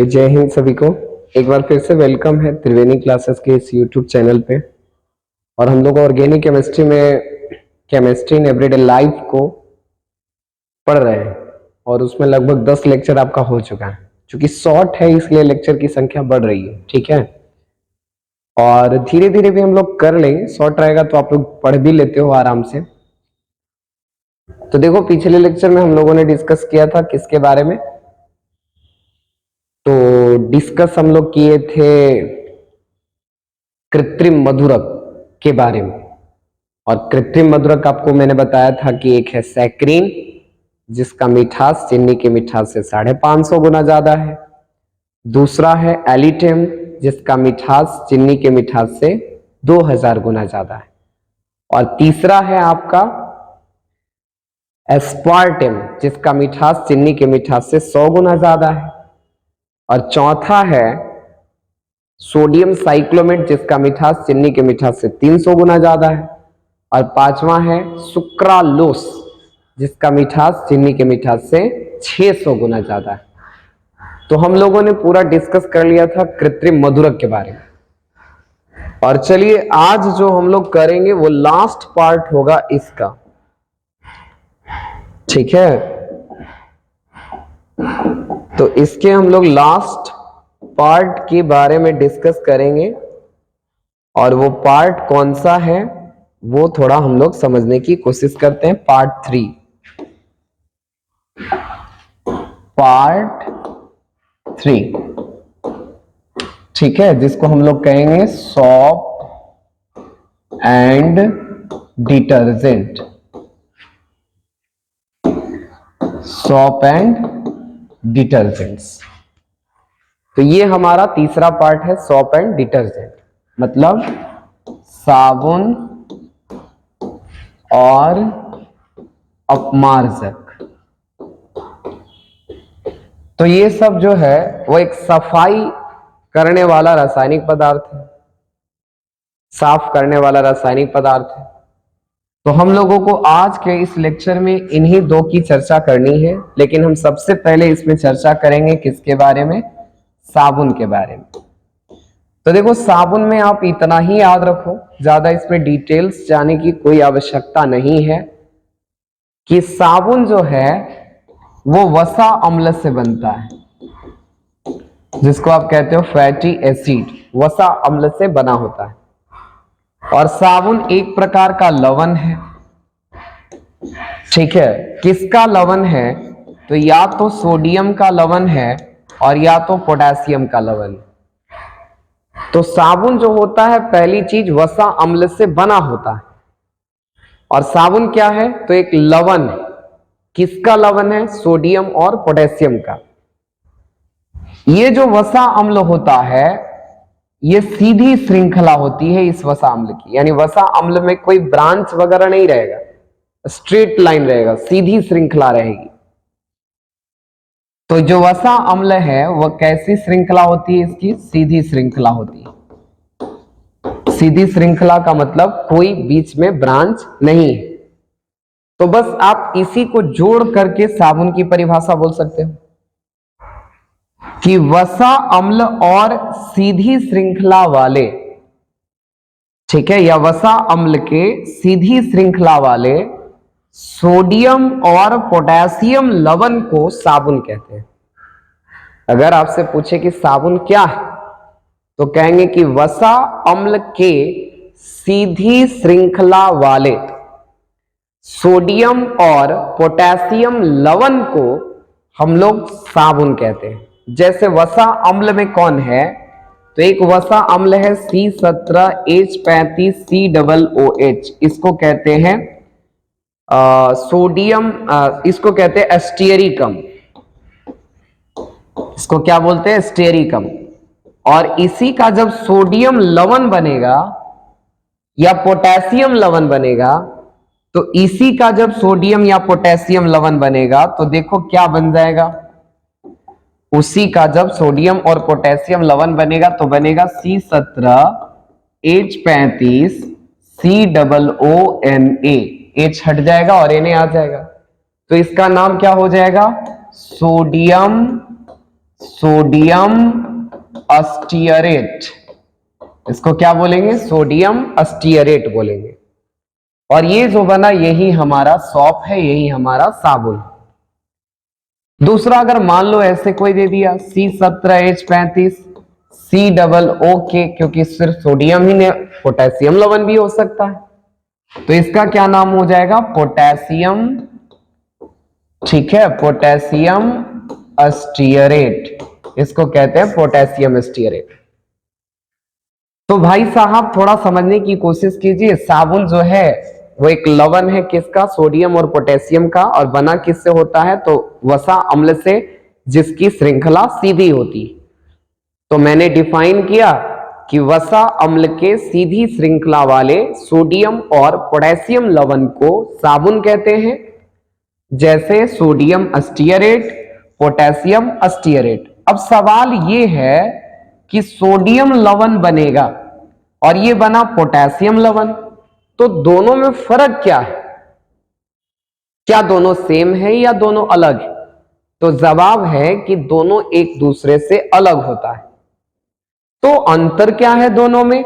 जय हिंद सभी को। एक बार फिर से वेलकम है त्रिवेणी क्लासेस के इस यूट्यूब चैनल पे। और हम लोग ऑर्गेनिक केमिस्ट्री में केमिस्ट्री इन एवरीडे लाइफ को पढ़ रहे हैं और उसमें लगभग 10 लेक्चर आपका हो चुका है। क्योंकि शॉर्ट है इसलिए लेक्चर की संख्या बढ़ रही है, ठीक है। और धीरे धीरे भी हम लोग कर लेंगे, शॉर्ट रहेगा तो आप लोग पढ़ भी लेते हो आराम से। तो देखो, पिछले लेक्चर में हम लोगों ने डिस्कस किया था किसके बारे में। तो डिस्कस हम लोग किए थे कृत्रिम मधुरक के बारे में। और कृत्रिम मधुरक आपको मैंने बताया था कि एक है सैक्रीन, जिसका मिठास चीनी के मिठास से 550 गुना ज्यादा है। दूसरा है एलिटेम, जिसका मिठास चीनी के मिठास से 2000 गुना ज्यादा है। और तीसरा है आपका एस्पार्टेम, जिसका मिठास चीनी के मिठास से 100 गुना ज्यादा है। और चौथा है सोडियम साइक्लोमेट, जिसका मिठास चीनी के मिठास से 300 गुना ज्यादा है। और पांचवा है सुक्रालोस, जिसका मिठास चीनी के मिठास से 600 गुना ज्यादा है। तो हम लोगों ने पूरा डिस्कस कर लिया था कृत्रिम मधुरक के बारे में। और चलिए आज जो हम लोग करेंगे वो लास्ट पार्ट होगा इसका, ठीक है। तो इसके हम लोग लास्ट पार्ट के बारे में डिस्कस करेंगे। और वो पार्ट कौन सा है वो थोड़ा हम लोग समझने की कोशिश करते हैं। पार्ट 3, ठीक है, जिसको हम लोग कहेंगे shop and detergent. Shop and detergents. तो ये हमारा तीसरा पार्ट है, सॉप एंड डिटर्जेंट, मतलब साबुन और अपमार्जक। तो ये सब जो है वो एक सफाई करने वाला रासायनिक पदार्थ है, साफ करने वाला रासायनिक पदार्थ है। तो हम लोगों को आज के इस लेक्चर में इन्हीं दो की चर्चा करनी है। लेकिन हम सबसे पहले इसमें चर्चा करेंगे किसके बारे में? साबुन के बारे में। तो देखो, साबुन में आप इतना ही याद रखो, ज्यादा इसमें डिटेल्स जाने की कोई आवश्यकता नहीं है, कि साबुन जो है वो वसा अम्ल से बनता है, जिसको आप कहते हो फैटी एसिड, वसा अम्ल से बना होता है। और साबुन एक प्रकार का लवण है, ठीक है। किसका लवण है? तो या तो सोडियम का लवण है और या तो पोटेशियम का लवण। तो साबुन जो होता है, पहली चीज वसा अम्ल से बना होता है। और साबुन क्या है? तो एक लवण है। किसका लवण है? सोडियम और पोटेशियम का। ये जो वसा अम्ल होता है, ये सीधी श्रृंखला होती है इस वसा अम्ल की। यानी वसा अम्ल में कोई ब्रांच वगैरह नहीं रहेगा, स्ट्रेट लाइन रहेगा, सीधी श्रृंखला रहेगी। तो जो वसा अम्ल है वह कैसी श्रृंखला होती है? इसकी सीधी श्रृंखला होती है। सीधी श्रृंखला का मतलब कोई बीच में ब्रांच नहीं है। तो बस आप इसी को जोड़ करके साबुन की परिभाषा बोल सकते हो कि वसा अम्ल और सीधी श्रृंखला वाले, ठीक है, या वसा अम्ल के सीधी श्रृंखला वाले सोडियम और पोटेशियम लवण को साबुन कहते हैं। अगर आपसे पूछे कि साबुन क्या है, तो कहेंगे कि वसा अम्ल के सीधी श्रृंखला वाले सोडियम और पोटेशियम लवण को हम लोग साबुन कहते हैं। जैसे वसा अम्ल में कौन है? तो एक वसा अम्ल है C17H35COOH, इसको कहते हैं सोडियम, इसको कहते हैं स्टेरिकम। इसको क्या बोलते हैं? स्टेरिकम। और इसी का जब सोडियम लवण बनेगा या पोटेशियम लवण बनेगा, तो इसी का जब सोडियम या पोटेशियम लवण बनेगा तो देखो क्या बन जाएगा। उसी का जब सोडियम और पोटेशियम लवण बनेगा तो बनेगा C17H35COONA। H हट जाएगा और Na आ जाएगा। तो इसका नाम क्या हो जाएगा? सोडियम सोडियम अस्टियरेट, इसको क्या बोलेंगे? सोडियम अस्टियरेट बोलेंगे। और ये जो बना यही हमारा सॉप है, यही हमारा साबुन। दूसरा अगर मान लो ऐसे कोई दे दिया C17H35 COO के, क्योंकि सिर्फ सोडियम ही नहीं, पोटेशियम लवण भी हो सकता है, तो इसका क्या नाम हो जाएगा? पोटेशियम, ठीक है, पोटेशियम अस्टियरेट, इसको कहते हैं पोटेशियम अस्टियरेट। तो भाई साहब थोड़ा समझने की कोशिश कीजिए, साबुन जो है वो एक लवण है किसका? सोडियम और पोटेशियम का, और बना किससे होता है? तो वसा अम्ल से, जिसकी श्रृंखला सीधी होती। तो मैंने डिफाइन किया कि वसा अम्ल के सीधी श्रृंखला वाले सोडियम और पोटेशियम लवण को साबुन कहते हैं, जैसे सोडियम अस्टियरेट, पोटेशियम अस्टियरेट। अब सवाल ये है कि सोडियम लवण बनेगा और ये बना पोटेशियम लवण, तो दोनों में फर्क क्या है? क्या दोनों सेम है या दोनों अलग है? तो जवाब है कि दोनों एक दूसरे से अलग होता है। तो अंतर क्या है दोनों में?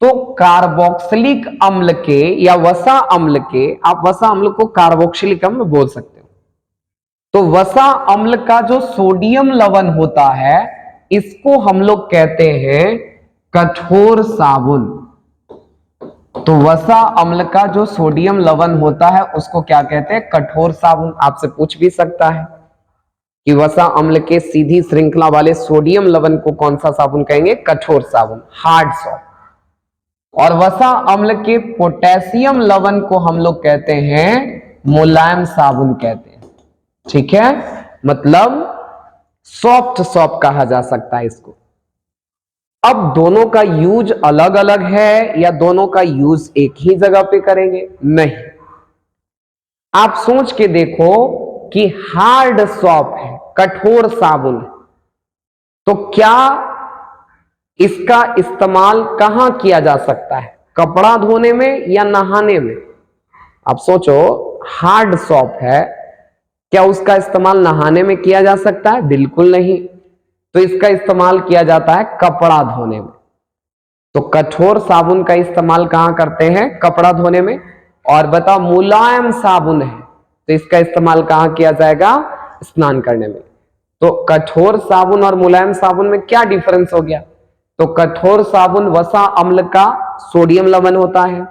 तो कार्बोक्सिलिक अम्ल के या वसा अम्ल के, आप वसा अम्ल को कार्बोक्सिलिक अम्ल बोल सकते हो, तो वसा अम्ल का जो सोडियम लवण होता है इसको हम लोग कहते हैं कठोर साबुन। तो वसा अम्ल का जो सोडियम लवण होता है उसको क्या कहते हैं? कठोर साबुन। आपसे पूछ भी सकता है कि वसा अम्ल के सीधी श्रृंखला वाले सोडियम लवण को कौन सा साबुन कहेंगे? कठोर साबुन, हार्ड सॉल्ट। और वसा अम्ल के पोटेशियम लवण को हम लोग कहते हैं मुलायम साबुन कहते हैं, ठीक है, मतलब सॉफ्ट सॉफ्ट कहा जा सकता है इसको। अब दोनों का यूज अलग अलग है या दोनों का यूज एक ही जगह पे करेंगे? नहीं, आप सोच के देखो कि हार्ड सॉप है, कठोर साबुन, तो क्या इसका इस्तेमाल कहां किया जा सकता है? कपड़ा धोने में या नहाने में? आप सोचो, हार्ड सॉप है, क्या उसका इस्तेमाल नहाने में किया जा सकता है? बिल्कुल नहीं। तो इसका इस्तेमाल किया जाता है कपड़ा धोने में। तो कठोर साबुन का इस्तेमाल कहां करते हैं? कपड़ा धोने में। और बताओ मुलायम साबुन है तो इसका इस्तेमाल कहां किया जाएगा? स्नान करने में। तो कठोर साबुन और मुलायम साबुन में क्या डिफरेंस हो गया? तो कठोर साबुन वसा अम्ल का सोडियम लवण होता है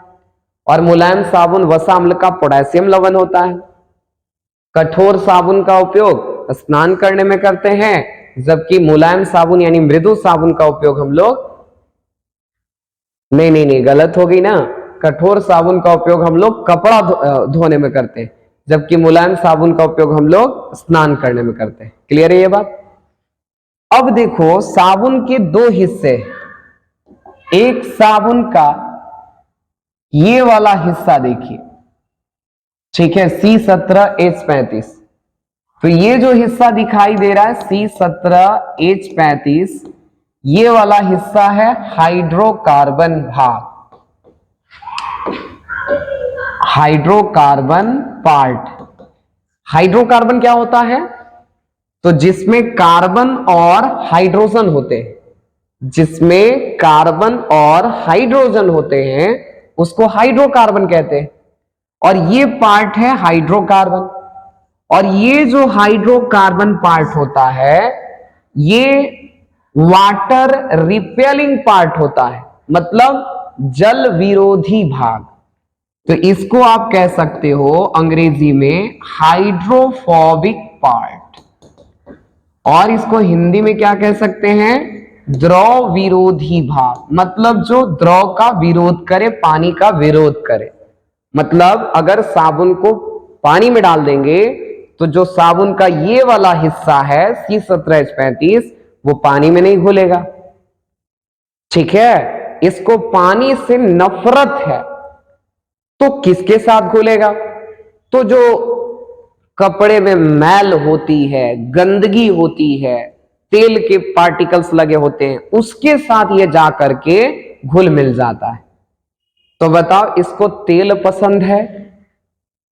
और मुलायम साबुन वसा अम्ल का पोटेशियम लवण होता है। कठोर साबुन का उपयोग स्नान करने में करते हैं, जबकि मुलायम साबुन यानी मृदु साबुन का उपयोग हम लोग, नहीं, गलत हो गई ना, कठोर साबुन का उपयोग हम लोग कपड़ा धोने में करते हैं, जबकि मुलायम साबुन का उपयोग हम लोग स्नान करने में करते हैं। क्लियर है ये बात? अब देखो साबुन के दो हिस्से, एक साबुन का ये वाला हिस्सा देखिए, ठीक है, C17H35। तो ये जो हिस्सा दिखाई दे रहा है C17H35, ये वाला हिस्सा है हाइड्रोकार्बन भाग, हाइड्रोकार्बन पार्ट। हाइड्रोकार्बन क्या होता है? तो जिसमें कार्बन और हाइड्रोजन होते हैं, जिसमें कार्बन और हाइड्रोजन होते हैं उसको हाइड्रोकार्बन कहते हैं। और ये पार्ट है हाइड्रोकार्बन। और ये जो हाइड्रोकार्बन पार्ट होता है ये वाटर रिपेलिंग पार्ट होता है, मतलब जल विरोधी भाग। तो इसको आप कह सकते हो अंग्रेजी में हाइड्रोफोबिक पार्ट, और इसको हिंदी में क्या कह सकते हैं? द्रव विरोधी भाग, मतलब जो द्रव का विरोध करे, पानी का विरोध करे। मतलब अगर साबुन को पानी में डाल देंगे तो जो साबुन का ये वाला हिस्सा है C17H35 वो पानी में नहीं घुलेगा, ठीक है, इसको पानी से नफरत है, तो किसके साथ घुलेगा? तो जो कपड़े में मैल होती है, गंदगी होती है, तेल के पार्टिकल्स लगे होते हैं, उसके साथ ये जा करके घुल मिल जाता है। तो बताओ इसको तेल पसंद है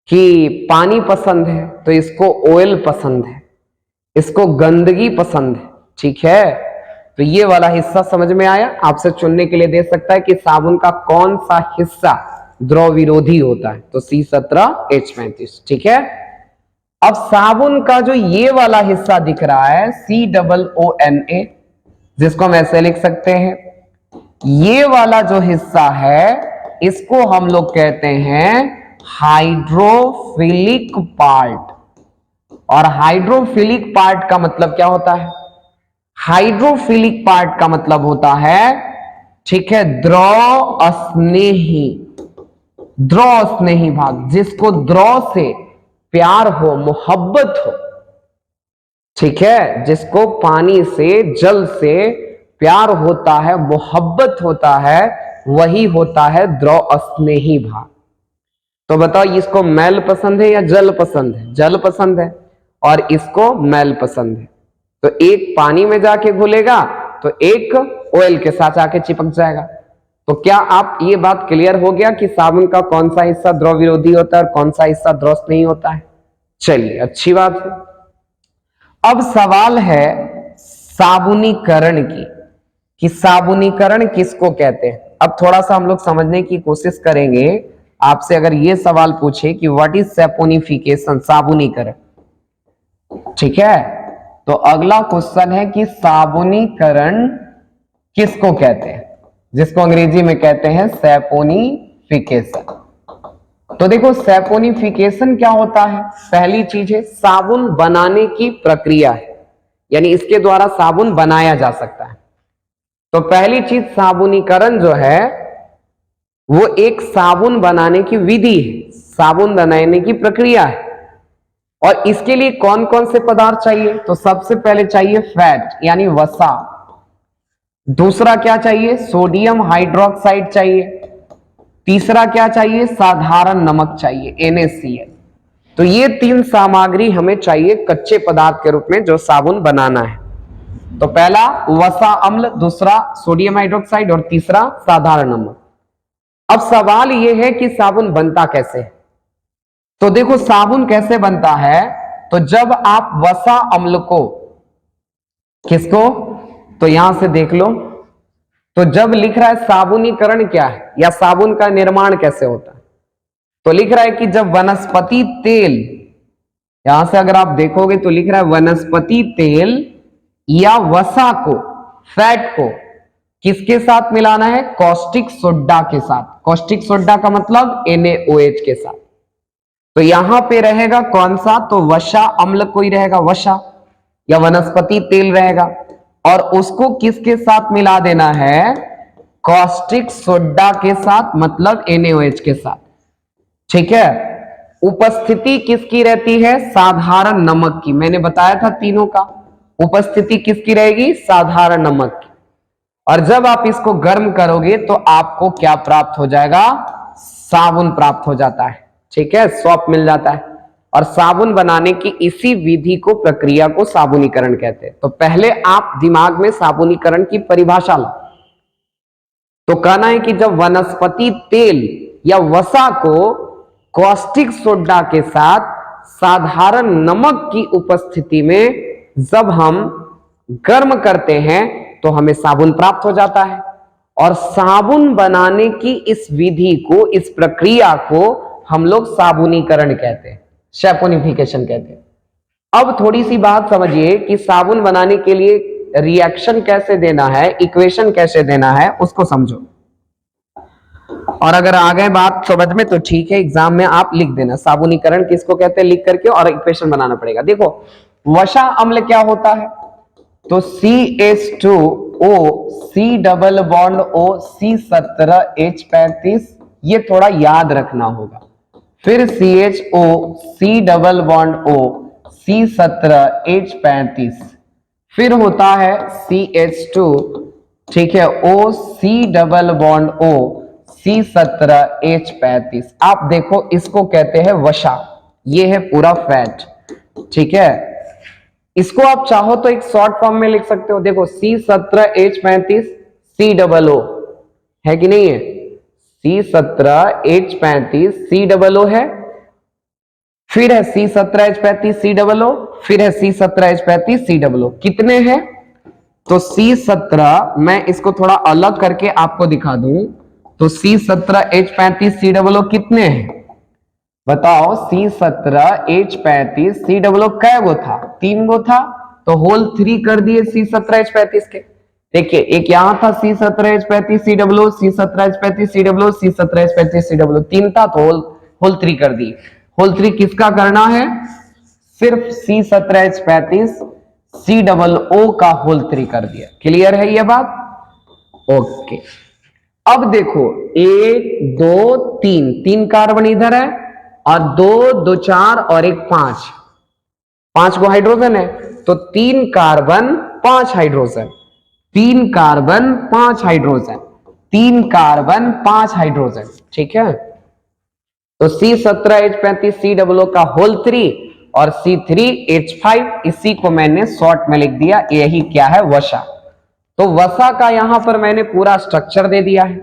कि पानी पसंद है? तो इसको ऑयल पसंद है। इसको गंदगी पसंद है, ठीक है। तो ये वाला हिस्सा समझ में आया। आपसे चुनने के लिए दे सकता है कि साबुन का कौन सा हिस्सा द्रव विरोधी होता है, तो C17H35, ठीक है। अब साबुन का जो ये वाला हिस्सा दिख रहा है COONA, जिसको हम ऐसे लिख सकते हैं, ये वाला जो हिस्सा है इसको हम लोग कहते हैं हाइड्रोफिलिक पार्ट। और हाइड्रोफिलिक पार्ट का मतलब क्या होता है? हाइड्रोफिलिक पार्ट का मतलब होता है, ठीक है, द्रव स्नेही, द्रव स्नेही भाग, जिसको द्रव से प्यार हो, मोहब्बत हो, ठीक है, जिसको पानी से, जल से प्यार होता है, मोहब्बत होता है, वही होता है द्रव स्नेही भाग। तो बताओ इसको मैल पसंद है या जल पसंद है? जल पसंद है। और इसको मैल पसंद है। तो एक पानी में जाके घुलेगा तो एक ऑयल के साथ आके चिपक जाएगा। तो क्या आप ये बात क्लियर हो गया कि साबुन का कौन सा हिस्सा द्रव विरोधी होता है और कौन सा हिस्सा द्रव स्नेही होता है? चलिए, अच्छी बात है। अब सवाल है साबुनीकरण की, कि साबुनीकरण किसको कहते हैं। अब थोड़ा सा हम लोग समझने की कोशिश करेंगे। आपसे अगर ये सवाल पूछे कि व्हाट इज सैपोनिफिकेशन, साबुनीकरण, ठीक है, तो अगला क्वेश्चन है कि साबुनीकरण किसको कहते हैं, जिसको अंग्रेजी में कहते हैं सैपोनिफिकेशन। तो देखो सैपोनिफिकेशन क्या होता है। पहली चीज है साबुन बनाने की प्रक्रिया है, यानी इसके द्वारा साबुन बनाया जा सकता है। तो पहली चीज साबुनीकरण जो है वो एक साबुन बनाने की विधि है, साबुन बनाने की प्रक्रिया है। और इसके लिए कौन कौन से पदार्थ चाहिए? तो सबसे पहले चाहिए फैट यानी वसा। दूसरा क्या चाहिए? सोडियम हाइड्रोक्साइड चाहिए। तीसरा क्या चाहिए? साधारण नमक चाहिए, NaCl। तो ये तीन सामग्री हमें चाहिए कच्चे पदार्थ के रूप में जो साबुन बनाना है। तो पहला वसा अम्ल, दूसरा सोडियम हाइड्रोक्साइड और तीसरा साधारण नमक। अब सवाल यह है कि साबुन बनता कैसे है। तो देखो साबुन कैसे बनता है। तो जब आप वसा अम्ल को, किसको, तो यहां से देख लो, तो जब लिख रहा है साबुनीकरण क्या है या साबुन का निर्माण कैसे होता है, तो लिख रहा है कि जब वनस्पति तेल, यहां से अगर आप देखोगे तो लिख रहा है वनस्पति तेल या वसा को, फैट को किसके साथ मिलाना है? कॉस्टिक सोडा के साथ। कॉस्टिक सोडा का मतलब NaOH के साथ। तो यहां पे रहेगा कौन सा? तो वसा अम्ल कोई रहेगा, वसा या वनस्पति तेल रहेगा, और उसको किसके साथ मिला देना है? कॉस्टिक सोडा के साथ, मतलब NaOH के साथ, ठीक है। उपस्थिति किसकी रहती है? साधारण नमक की। मैंने बताया था तीनों का उपस्थिति किसकी रहेगी? साधारण नमक की। और जब आप इसको गर्म करोगे तो आपको क्या प्राप्त हो जाएगा? साबुन प्राप्त हो जाता है, ठीक है, सॉप मिल जाता है। और साबुन बनाने की इसी विधि को, प्रक्रिया को साबुनीकरण कहते हैं। तो पहले आप दिमाग में साबुनीकरण की परिभाषा लो। तो कहना है कि जब वनस्पति तेल या वसा को कॉस्टिक सोडा के साथ साधारण नमक की उपस्थिति में जब हम गर्म करते हैं तो हमें साबुन प्राप्त हो जाता है। और साबुन बनाने की इस विधि को, इस प्रक्रिया को हम लोग साबुनीकरण कहते हैं, सैपोनिफिकेशन कहते हैं। अब थोड़ी सी बात समझिए कि साबुन बनाने के लिए रिएक्शन कैसे देना है, इक्वेशन कैसे देना है, उसको समझो। और अगर आ गए बात समझ में तो ठीक है, एग्जाम में आप लिख देना साबुनीकरण किसको कहते हैं लिख करके, और इक्वेशन बनाना पड़ेगा। देखो वसा अम्ल क्या होता है? तो CH2O, C double bond O, C17H35, ये थोड़ा याद रखना होगा। फिर CHO, C double bond O, C17H35, फिर होता है CH2, ठीक है, O, C double bond O, C17H35। आप देखो इसको कहते हैं वसा, ये है पूरा फैट, ठीक है। इसको आप चाहो तो एक शॉर्ट फॉर्म में लिख सकते हो। देखो C17H35 C डबल O है कि नहीं है? C17H35 C डबल O है, फिर है C17H35COO, फिर है C17H35COO। कितने हैं? तो C17 मैं इसको थोड़ा अलग करके आपको दिखा दूं तो C17H35COO कितने हैं बताओ। C17H35COO कै गो था? 3 गो था, तो होल 3 कर दिए C17H35 के। देखिए एक यहां था C17H35COO, C17H35COO, C17H35COO, 3 था तो होल 3 कर दिए। होल 3 किसका करना है? सिर्फ C17H35COO का होल 3 कर दिया। क्लियर है ये बात? ओके। अब देखो 1 2 3, 3 कार्बन इधर है और 2 2 4 और 1 5, 5 गो हाइड्रोजन है, तो 3 carbon 5 hydrogen, 3 carbon 5 hydrogen, 3 carbon 5 hydrogen. ठीक है, तो C17H35COO का होल 3 और C3H5, इसी को मैंने शॉर्ट में लिख दिया, यही क्या है? वसा। तो वसा का यहां पर मैंने पूरा स्ट्रक्चर दे दिया है,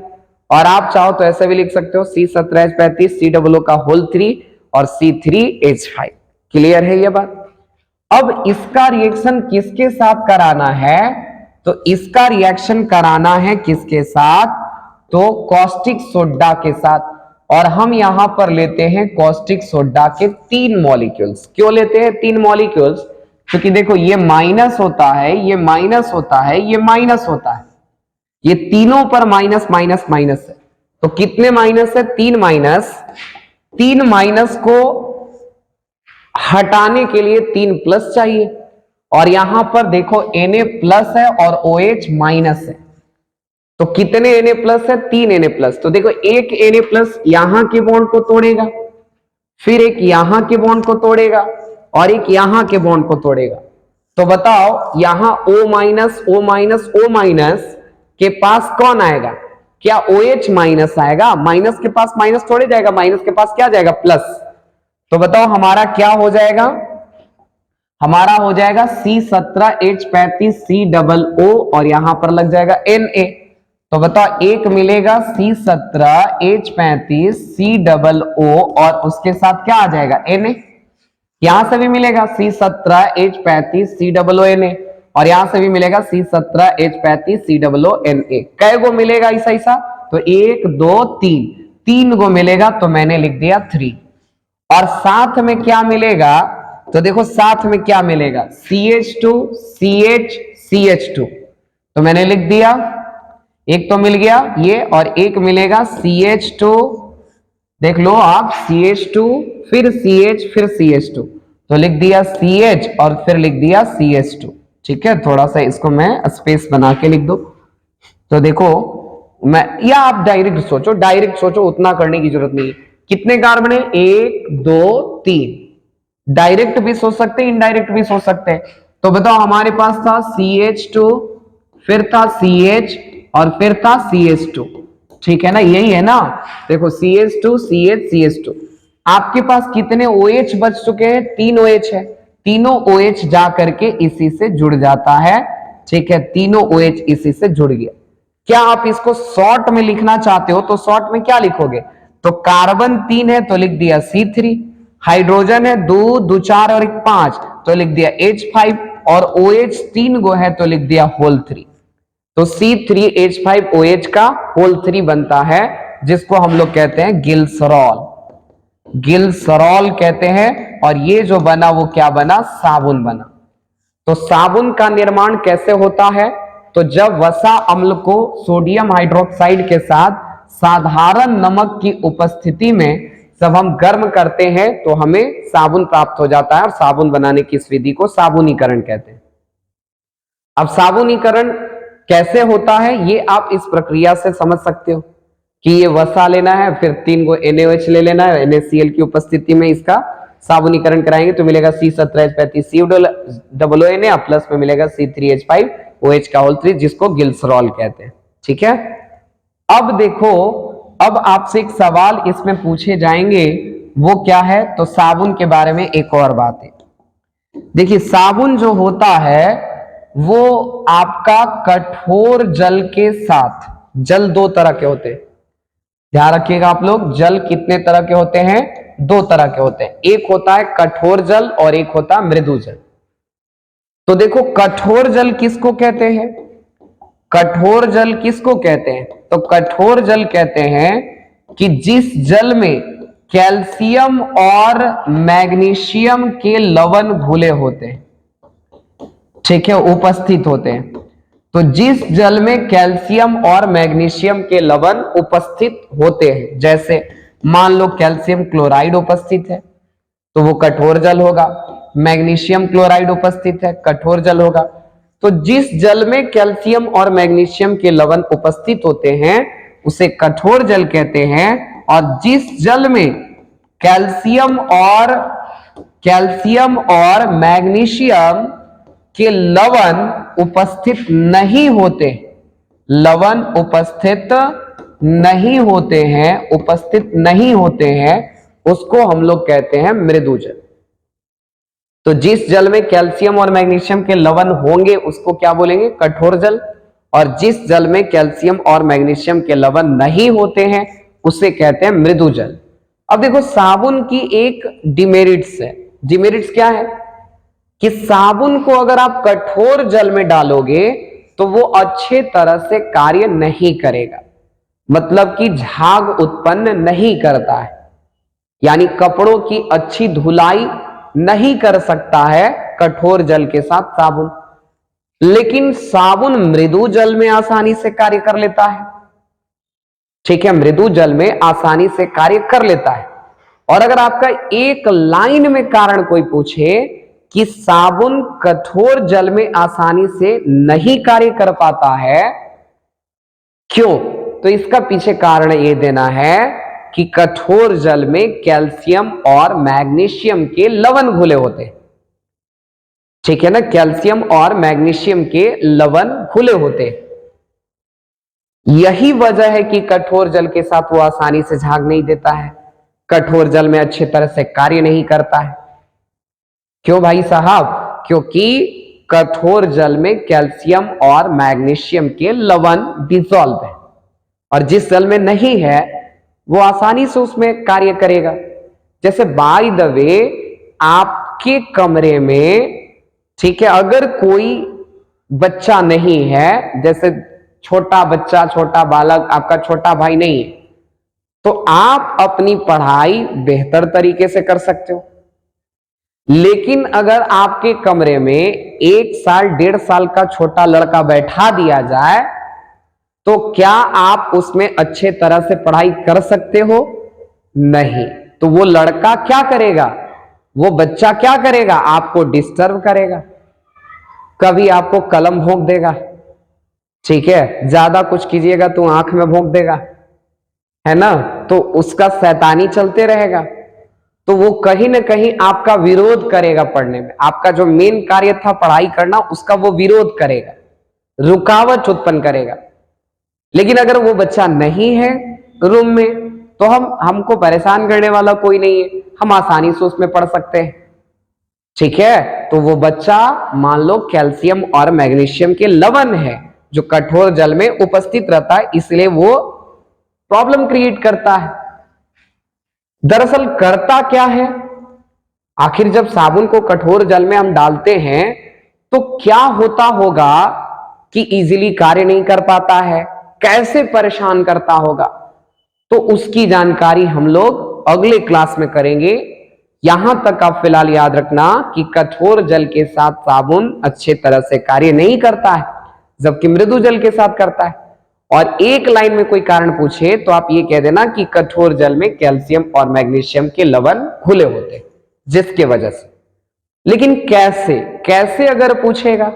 और आप चाहो तो ऐसे भी लिख सकते हो C17H35COO का होल 3 और C3H5। क्लियर है ये बात? अब इसका रिएक्शन किसके साथ कराना है? तो इसका रिएक्शन कराना है किसके साथ? तो कॉस्टिक सोडा के साथ। और हम यहां पर लेते हैं कॉस्टिक सोडा के 3 मॉलिक्यूल्स। क्यों लेते हैं 3 मॉलिक्यूल्स? क्योंकि देखो ये माइनस होता है, ये माइनस होता है, ये माइनस होता है, ये तीनों पर माइनस माइनस माइनस है। तो कितने माइनस है? 3 माइनस। 3 माइनस को हटाने के लिए 3 प्लस चाहिए, और यहां पर देखो Na प्लस है और OH माइनस है, तो कितने Na प्लस है? 3 Na प्लस। तो देखो एक Na प्लस यहां के बॉन्ड को तोड़ेगा, फिर एक यहां के बॉन्ड को तोड़ेगा और एक यहां के बॉन्ड को तोड़ेगा। तो बताओ यहां O minus O minus O minus के पास कौन आएगा? क्या OH माइनस आएगा? माइनस के पास माइनस थोड़े जाएगा, माइनस के पास क्या जाएगा? प्लस। तो बताओ हमारा क्या हो जाएगा? हमारा हो जाएगा C17H35COO और यहां पर लग जाएगा Na। तो बताओ एक मिलेगा C17H35COO और उसके साथ क्या आ जाएगा? Na। यहां से भी मिलेगा C17H35COO Na और यहां से भी मिलेगा C17H35COO Na। कै गो मिलेगा ऐसा ऐसा? तो 1 2 3, 3 गो मिलेगा, तो मैंने लिख दिया 3। और साथ में क्या मिलेगा? तो देखो साथ में क्या मिलेगा? CH2 CH CH2, तो मैंने लिख दिया, एक तो मिल गया ये, और एक मिलेगा CH2। देख लो आप, CH2 फिर CH फिर CH2, तो लिख दिया CH और फिर लिख दिया CH2। ठीक है, थोड़ा सा इसको मैं स्पेस बना के लिख दो। तो देखो मैं, या आप डायरेक्ट सोचो, उतना करने की जरूरत नहीं है। कितने कार्बन है? 1 2 3। डायरेक्ट भी सोच सकते हैं, इनडायरेक्ट भी सोच सकते हैं। तो बताओ हमारे पास था CH2, फिर था CH और फिर था CH2। ठीक है ना, यही है ना? देखो CH2 CH CH2, आपके पास कितने OH बच चुके हैं? 3 OH है, तीनों OH जा करके इसी से जुड़ जाता है। ठीक है, तीनों OH इसी से जुड़ गया। क्या आप इसको शॉर्ट में लिखना चाहते हो तो शॉर्ट में क्या लिखोगे? तो कार्बन 3 है तो लिख दिया C3, हाइड्रोजन है 2 2 4 और 1 5, तो लिख दिया H5, और OH 3 गो है तो लिख दिया होल 3। तो C3H5OH का होल 3 बनता है, जिसको हम लोग कहते हैं गिल्सरॉल। गिल्सरॉल कहते हैं। और ये जो बना वो क्या बना? साबुन बना। तो साबुन का निर्माण कैसे होता है? तो जब वसा अम्ल को सोडियम हाइड्रोक्साइड के साथ साधारण नमक की उपस्थिति में जब हम गर्म करते हैं तो हमें साबुन प्राप्त हो जाता है, और साबुन बनाने की इस विधि को साबुनीकरण कहते हैं। अब साबुनीकरण कैसे होता है ये आप इस प्रक्रिया से समझ सकते हो कि ये वसा लेना है, फिर 3 गो NaOH ले लेना है, NaCl की उपस्थिति में इसका साबुनीकरण कराएंगे तो मिलेगा C17H35COO Na प्लस में मिलेगा C3H5OH का होल 3, जिसको गिल्सरॉल कहते हैं। ठीक है, अब देखो, अब आपसे एक सवाल इसमें पूछे जाएंगे, वो क्या है? तो साबुन के बारे में एक और बात है। देखिए साबुन जो होता है वो आपका कठोर जल के साथ, जल 2 तरह के होते हैं, ध्यान रखिएगा आप लोग, जल कितने तरह के होते हैं? दो तरह के होते हैं, एक होता है कठोर जल और एक होता है मृदु जल। तो देखो कठोर जल किसको कहते हैं, कठोर जल किसको कहते हैं, तो कठोर जल कहते हैं कि जिस जल में कैल्शियम और मैग्नीशियम के लवण घुले होते हैं, ठीक है, उपस्थित होते हैं। तो जिस जल में कैल्शियम और मैग्नीशियम के लवण उपस्थित होते हैं, जैसे मान लो कैल्शियम क्लोराइड उपस्थित है तो वो कठोर जल होगा, मैग्नीशियम क्लोराइड उपस्थित है, कठोर जल होगा। तो जिस जल में कैल्शियम और मैग्नीशियम के लवण उपस्थित होते हैं उसे कठोर जल कहते हैं, और जिस जल में कैल्शियम और मैग्नीशियम के लवण उपस्थित नहीं होते, लवण उपस्थित नहीं होते हैं, उसको हम लोग कहते हैं मृदु जल। तो जिस जल में कैल्शियम और मैग्नीशियम के लवण होंगे उसको क्या बोलेंगे, कठोर जल, और जिस जल में कैल्शियम और मैग्नीशियम के लवण नहीं होते हैं उसे कहते हैं मृदु जल। अब देखो साबुन की एक डिमेरिट्स है, डिमेरिट्स क्या है कि साबुन को अगर आप कठोर जल में डालोगे तो वो अच्छे तरह से कार्य नहीं करेगा, मतलब कि झाग उत्पन्न नहीं करता है, यानी कपड़ों की अच्छी धुलाई नहीं कर सकता है कठोर जल के साथ साबुन। लेकिन साबुन मृदु जल में आसानी से कार्य कर लेता है, ठीक है, मृदु जल में आसानी से कार्य कर लेता है। और अगर आपका एक लाइन में कारण कोई पूछे कि साबुन कठोर जल में आसानी से नहीं कार्य कर पाता है, क्यों, तो इसका पीछे कारण यह देना है कि कठोर जल में कैल्शियम और मैग्नीशियम के लवण घुले होते हैं, ठीक है ना, कैल्शियम और मैग्नीशियम के लवण घुले होते हैं। यही वजह है कि कठोर जल के साथ वो आसानी से झाग नहीं देता है, कठोर जल में अच्छी तरह से कार्य नहीं करता है। क्यों भाई साहब, क्योंकि कठोर जल में कैल्शियम और मैग्नीशियम के लवण डिसॉल्व है, और जिस जल में नहीं है वो आसानी से उसमें कार्य करेगा। जैसे बाय द वे आपके कमरे में, ठीक है, अगर कोई बच्चा नहीं है, जैसे छोटा बच्चा, छोटा बालक, आपका छोटा भाई नहीं है, तो आप अपनी पढ़ाई बेहतर तरीके से कर सकते हो। लेकिन अगर आपके कमरे में 1 साल 1.5 साल का छोटा लड़का बैठा दिया जाए तो क्या आप उसमें अच्छे तरह से पढ़ाई कर सकते हो? नहीं। तो वो लड़का क्या करेगा, वो बच्चा क्या करेगा, आपको डिस्टर्ब करेगा, कभी आपको कलम भोंक देगा, ठीक है, ज्यादा कुछ कीजिएगा तो आंख में भोंक देगा, है ना, तो उसका शैतानी चलते रहेगा, तो वो कहीं ना कहीं आपका विरोध करेगा पढ़ने में, आपका जो मेन कार्य था पढ़ाई करना उसका वो विरोध करेगा, रुकावट उत्पन्न करेगा। लेकिन अगर वो बच्चा नहीं है रूम में तो हमको परेशान करने वाला कोई नहीं है, हम आसानी से उसमें पढ़ सकते हैं, ठीक है। तो वो बच्चा मान लो कैल्शियम और मैग्नीशियम के लवण है जो कठोर जल में उपस्थित रहता है, इसलिए वो प्रॉब्लम क्रिएट करता है। दरअसल करता क्या है, आखिर जब साबुन को कठोर जल में हम डालते हैं तो क्या होता होगा कि इजीली कार्य नहीं कर पाता है, कैसे परेशान करता होगा, तो उसकी जानकारी हम लोग अगले क्लास में करेंगे। यहां तक आप फिलहाल याद रखना कि कठोर जल के साथ साबुन अच्छे तरह से कार्य नहीं करता है, जबकि मृदु जल के साथ करता है। और एक लाइन में कोई कारण पूछे तो आप ये कह देना कि कठोर जल में कैल्शियम और मैग्नीशियम के लवण घुले होते हैं जिसके वजह से। लेकिन कैसे कैसे अगर पूछेगा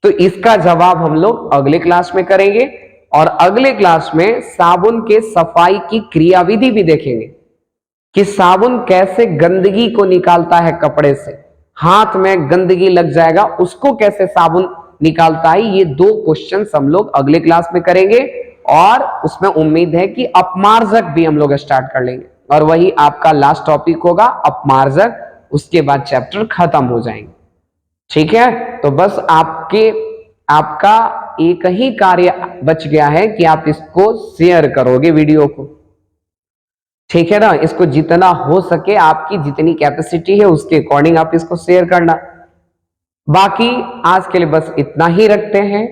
तो इसका जवाब हम लोग अगले क्लास में करेंगे, और अगले क्लास में साबुन के सफाई की क्रियाविधि भी देखेंगे कि साबुन कैसे गंदगी को निकालता है कपड़े से, हाथ में गंदगी लग जाएगा उसको कैसे साबुन निकालता है। ये 2 क्वेश्चंस हम लोग अगले क्लास में करेंगे, और उसमें उम्मीद है कि अपमार्जक भी हम लोग स्टार्ट कर लेंगे, और वही आपका लास्ट टॉपिक होगा अपमार्जक, उसके बाद चैप्टर खत्म हो जाएंगे, ठीक है। तो बस आपका एक ही कार्य बच गया है कि आप इसको शेयर करोगे वीडियो को। ठीक है ना। इसको जितना हो सके आपकी जितनी कैपेसिटी है उसके अकॉर्डिंग आप इसको शेयर करना। बाकी आज के लिए बस इतना ही रखते हैं।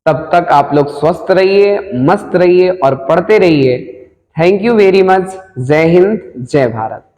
तब तक आप लोग स्वस्थ रहिए, मस्त रहिए और पढ़ते रहिए। Thank you very much. जय हिंद, जय भारत।